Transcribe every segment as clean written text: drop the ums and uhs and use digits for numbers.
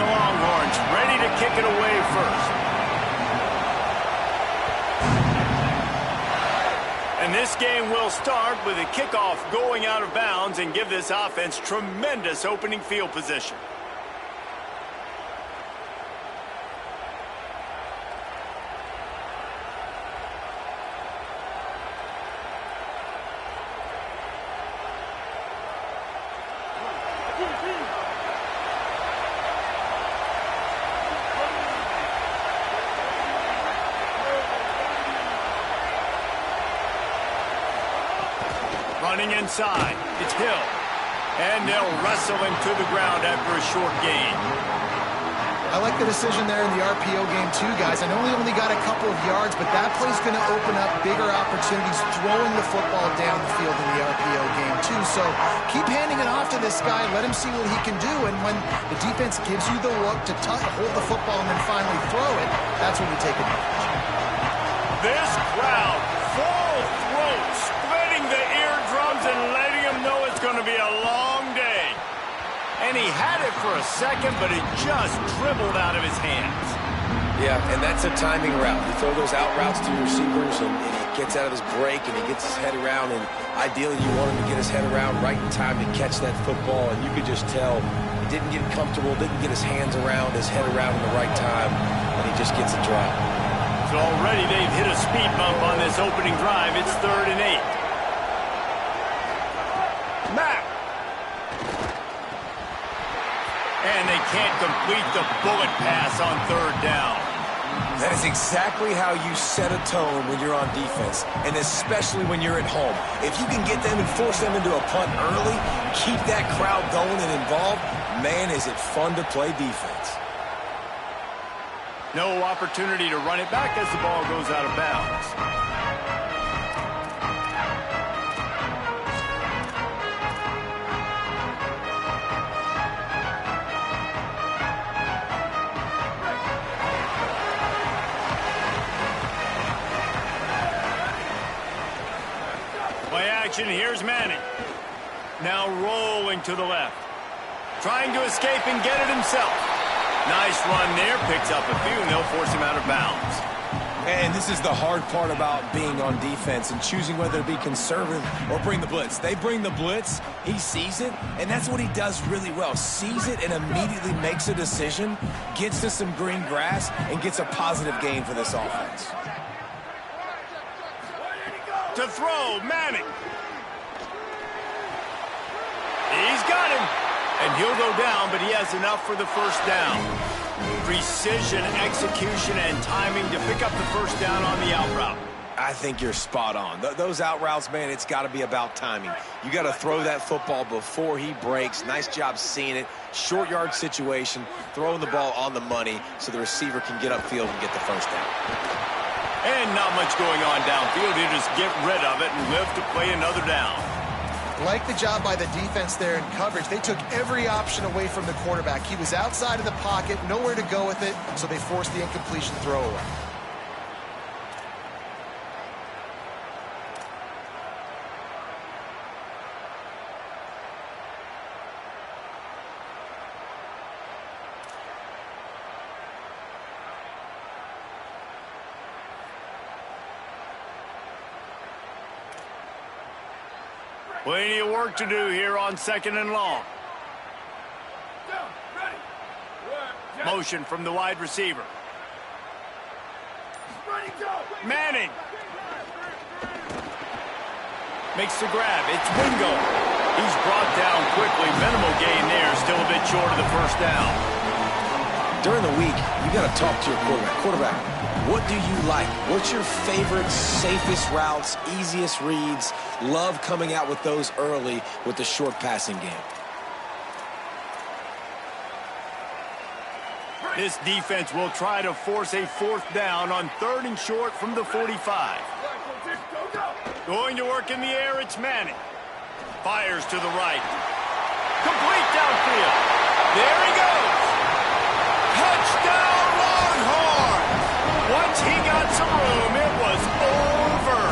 Longhorns, ready to kick it away first. And this game will start with a kickoff going out of bounds and give this offense tremendous opening field position. Running inside, it's Hill. And they'll wrestle him to the ground after a short gain. I like the decision there in the RPO game too, guys. I know he only got a couple of yards, but that play's going to open up bigger opportunities throwing the football down the field in the RPO game too. So keep handing it off to this guy. Let him see what he can do. And when the defense gives you the look to hold the football and then finally throw it, that's when you take advantage. This crowd, full throat, spreading the eardrums and letting them know it's going to be a long day. And he had it for a second, but it just dribbled out of his hands. Yeah, and that's a timing route. You throw those out routes to your receivers, and he gets out of his break, and he gets his head around, and ideally you want him to get his head around right in time to catch that football, and you could just tell he didn't get comfortable, didn't get his hands around, his head around in the right time, and he just gets a drop. So already they've hit a speed bump on this opening drive. It's 3rd and 8. Mack. And they can't complete the bullet pass on 3rd down. That is exactly how you set a tone when you're on defense, and especially when you're at home. If you can get them and force them into a punt early, keep that crowd going and involved, man, is it fun to play defense. No opportunity to run it back as the ball goes out of bounds. Play action, here's Manning. Now rolling to the left. Trying to escape and get it himself. Nice run there, picks up a few, and they'll force him out of bounds. And this is the hard part about being on defense and choosing whether to be conservative or bring the blitz. They bring the blitz, he sees it, and that's what he does really well. Sees it and immediately makes a decision, gets to some green grass, and gets a positive gain for this offense. To throw, Manning. He's got him. And he'll go down, but he has enough for the first down. Precision, execution, and timing to pick up the first down on the out route. I think you're spot on. Those out routes, man, it's got to be about timing. You got to throw that football before he breaks. Nice job seeing it. Short yard situation, throwing the ball on the money so the receiver can get upfield and get the first down. And not much going on downfield. You just get rid of it and live to play another down. Like the job by the defense there in coverage. They took every option away from the quarterback. He was outside of the pocket, nowhere to go with it, so they forced the incompletion throwaway. Plenty of work to do here on 2nd and long. Motion from the wide receiver. Manning. Makes the grab. It's Wingo. He's brought down quickly. Minimal gain there. Still a bit short of the first down. During the week, you got to talk to your quarterback. What do you like? What's your favorite, safest routes, easiest reads? Love coming out with those early with the short passing game. This defense will try to force a 4th down on 3rd and short from the 45. Going to work in the air, it's Manning. Fires to the right. Complete downfield. There he goes. Touchdown, Longhorns! Once he got some room, it was over.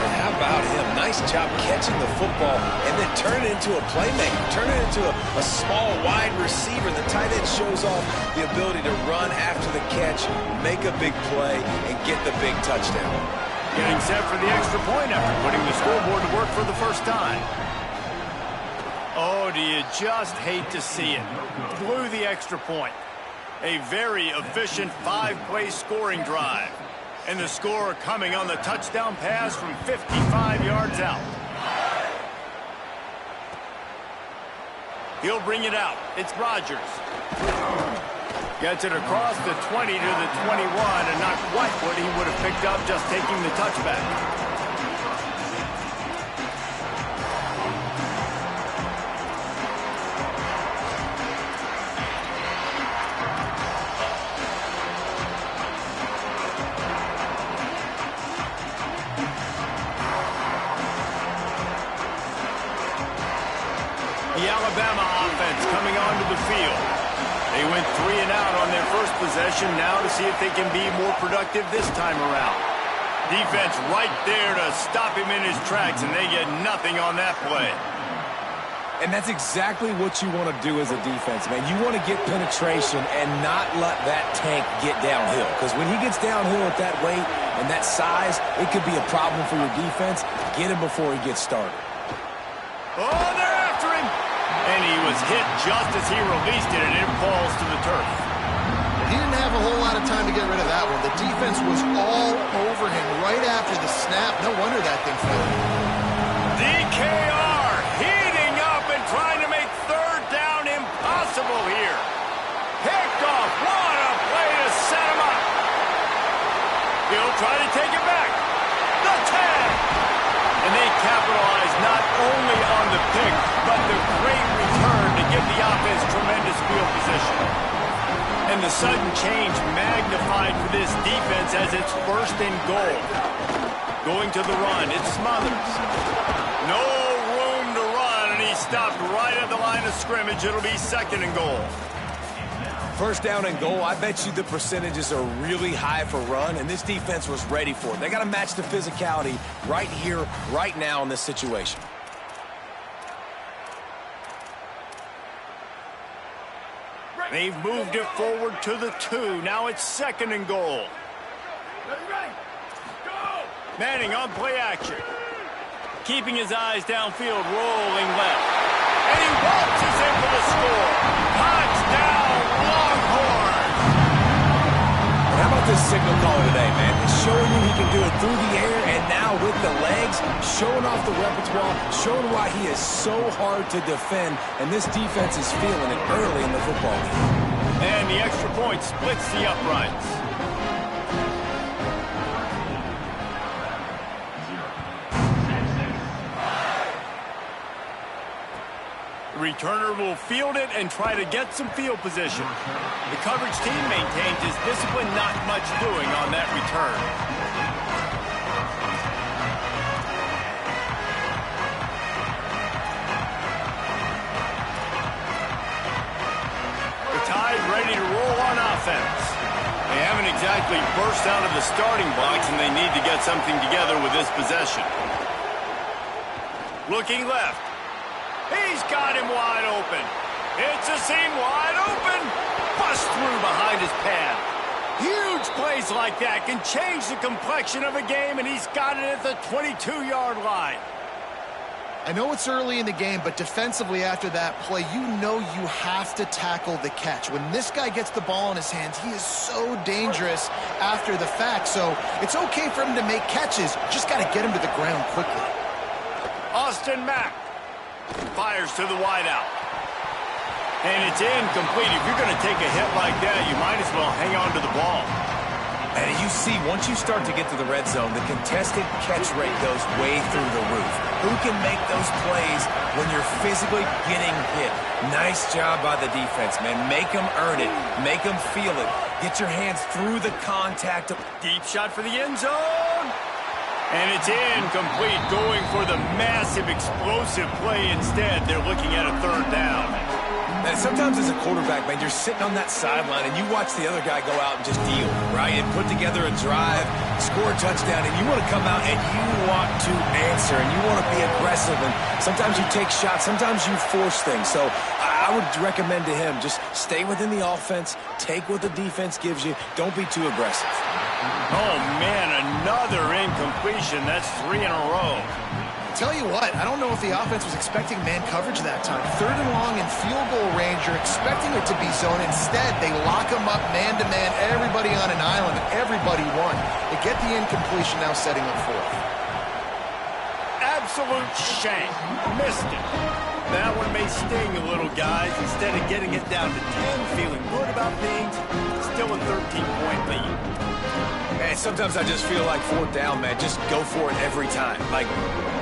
And how about him? Nice nice job catching the football and then turn it into a playmaker, turn it into a small, wide receiver. The tight end shows off the ability to run after the catch, make a big play, and get the big touchdown. Getting set for the extra point after putting the scoreboard to work for the first time. Oh, do you just hate to see it? Blew the extra point. A very efficient 5-play scoring drive. And the score coming on the touchdown pass from 55 yards out. He'll bring it out. It's Rodgers. Gets it across the 20 to the 21, and not quite what he would have picked up just taking the touchback. The Alabama offense coming onto the field. They went 3 and out on their first possession, now to see if they can be more productive this time around. Defense right there to stop him in his tracks, and they get nothing on that play. And that's exactly what you want to do as a defense, man. You want to get penetration and not let that tank get downhill. Because when he gets downhill at that weight and that size, it could be a problem for your defense. Get him before he gets started. Oh, they're after him! And he was hit just as he released it, and it falls to the turf. He didn't have a whole lot of time to get rid of that one. The defense was all over him right after the snap. No wonder that thing fell. DKR heating up and trying to make third down impossible here. Picked off. What a play to set him up. He'll try to take it back. The tag. And they capitalize not only on the pick, but the great return to give the offense tremendous field position. And the sudden change magnified for this defense as it's 1st and goal. Going to the run, it's Smothers. No room to run, and he stopped right at the line of scrimmage. It'll be 2nd and goal. 1st down and goal, I bet you the percentages are really high for run, and this defense was ready for it. They got to match the physicality right here, right now in this situation. They've moved it forward to the 2. Now it's 2nd and goal. Manning on play action. Keeping his eyes downfield, rolling left. And he waltzes in for the score. Touchdown, Longhorns! How about this signal caller today, man? He's showing you he can do it through the air, and now with the legs, showing off the repertoire, showing why he is so hard to defend, and this defense is feeling it early in the football game. And the extra point splits the uprights. The returner will field it and try to get some field position. The coverage team maintains his discipline, not much doing on that return. The Tide ready to roll on offense. They haven't exactly burst out of the starting blocks, and they need to get something together with this possession. Looking left. He's got him wide open. It's a seam wide open. Bust through behind his pad. Huge plays like that can change the complexion of a game, and he's got it at the 22-yard line. I know it's early in the game, but defensively after that play, you know you have to tackle the catch. When this guy gets the ball in his hands, he is so dangerous after the fact. So it's okay for him to make catches. Just got to get him to the ground quickly. Austin Mack fires to the wideout. And it's incomplete. If you're going to take a hit like that, you might as well hang on to the ball. And you see, once you start to get to the red zone, the contested catch rate goes way through the roof. Who can make those plays when you're physically getting hit? Nice job by the defense, man. Make them earn it. Make them feel it. Get your hands through the contact. Deep shot for the end zone. And it's incomplete, going for the massive explosive play instead. They're looking at a 3rd down. And Yeah, sometimes as a quarterback, man, you're sitting on that sideline and you watch the other guy go out and just deal, right? And put together a drive, score a touchdown, and you want to come out and you want to answer and you want to be aggressive. And sometimes you take shots, sometimes you force things. So I would recommend to him just stay within the offense, take what the defense gives you. Don't be too aggressive. Oh, man, another incompletion. That's 3 in a row. Tell you what, I don't know if the offense was expecting man coverage that time. 3rd and long in field goal range, you're expecting it to be zone. Instead, they lock them up man-to-man, everybody on an island, and everybody won. They get the incompletion, now setting up 4th. Absolute shame. Missed it. That one may sting a little, guys. Instead of getting it down to 10, feeling good about things, still a 13-point lead. Man, sometimes I just feel like 4th down, man. Just go for it every time. Like,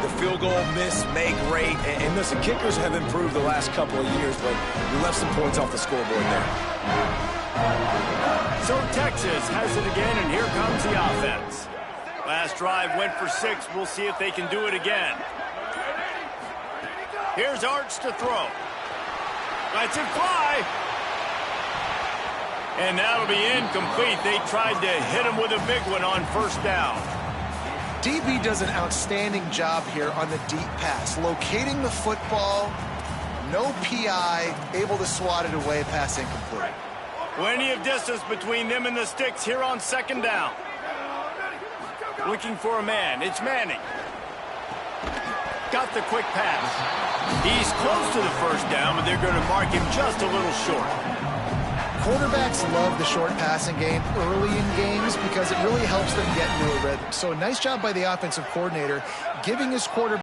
the field goal, miss, make, rate. And listen, kickers have improved the last couple of years, but we left some points off the scoreboard there. So Texas has it again, and here comes the offense. Last drive went for 6. We'll see if they can do it again. Here's Arch to throw. Lets it fly. And that'll be incomplete. They tried to hit him with a big one on 1st down. DB does an outstanding job here on the deep pass. Locating the football, no PI, able to swat it away, pass incomplete. Plenty of distance between them and the sticks here on 2nd down. Looking for a man. It's Manning. Got the quick pass. He's close to the 1st down, but they're going to mark him just a little short. Quarterbacks love the short passing game early in games because it really helps them get into a rhythm. So nice job by the offensive coordinator giving his quarterback